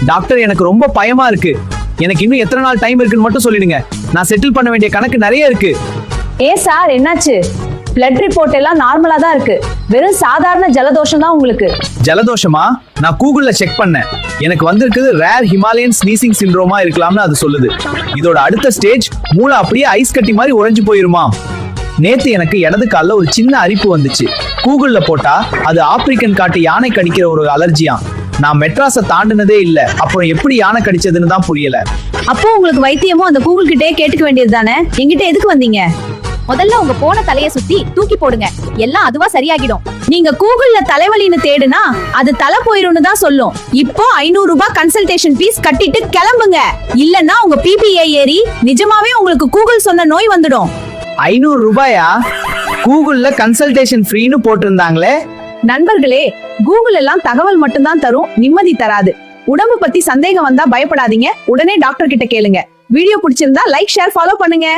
Doctor எனக்கு ரொம்ப பயமா இருக்கு. எனக்கு இன்னும் எத்தனை நாள் டைம் இருக்குன்னு மட்டும் சொல்லிடுங்க. நான் செட்டில் பண்ண வேண்டிய கணக்கு நிறைய இருக்கு. சார் என்னாச்சு? பிளட் ரிப்போர்ட் எல்லாம் நார்மலா தான் இருக்கு. வெறும் சாதாரண ஜலதோஷம் தான் உங்களுக்கு. ஜலதோஷமா? நான் கூகுள்ல செக் பண்ணேன். எனக்கு வந்திருக்குது ரேர் ஹிமாலயன் ஸ்னீசிங் சிண்ட்ரோமா இருக்கலாம்னு அது சொல்லுது. இதோட அடுத்த ஸ்டேஜ் மூளை அப்படியே ஐஸ் கட்டி மாதிரி உறைஞ்சு போயிருமா. நேத்து எனக்கு இடது கால்ல ஒரு சின்ன அரிப்பு வந்துச்சு. கூகுள்ல போட்டா அது ஆப்பிரிக்கன் காட்டு யானை கடிக்கிற ஒரு அலர்ஜியா. நான் மெட்ராஸை தாண்டினதே இல்ல. அப்புறம் எப்படி யானை கடிச்சதுன்னு தான் புரியல. அப்போ உங்களுக்கு வைத்தியமும் அந்த கூகுள் கிட்டே கேட்டுக்க வேண்டியது தானே. என்கிட்ட எதுக்கு வந்தீங்க? முதல்ல உங்க போன தலைய சுத்தி தூக்கி போடுங்க, எல்லாம் அதுவா சரியாகிடும். நீங்க கூகுள்ல தலைவலின்னு தேடுனா அது தலை போயிரும்னு தான் சொல்லும். இப்போ 500 ரூபாய் கன்சல்டேஷன் ஃபீஸ் கட்டிட்டு கிளம்புங்க. இல்லன்னா உங்க பிபிஐ ஏறி நிஜமாவே உங்களுக்கு கூகுள் சொன்ன நோய் வந்துடும். 500 ரூபாயா? கூகுள்ல கன்சல்டேஷன் ஃப்ரீன்னு போட்டிருந்தாங்களே. நண்பர்களே, கூகுள் எல்லாம் தகவல் மட்டும்தான் தரும், நிம்மதி தராது. உடம்பு பத்தி சந்தேகம் வந்தா பயப்படாதீங்க. உடனே டாக்டர் கிட்ட கேளுங்க. வீடியோ பிடிச்சிருந்தா லைக், ஷேர், ஃபாலோ பண்ணுங்க.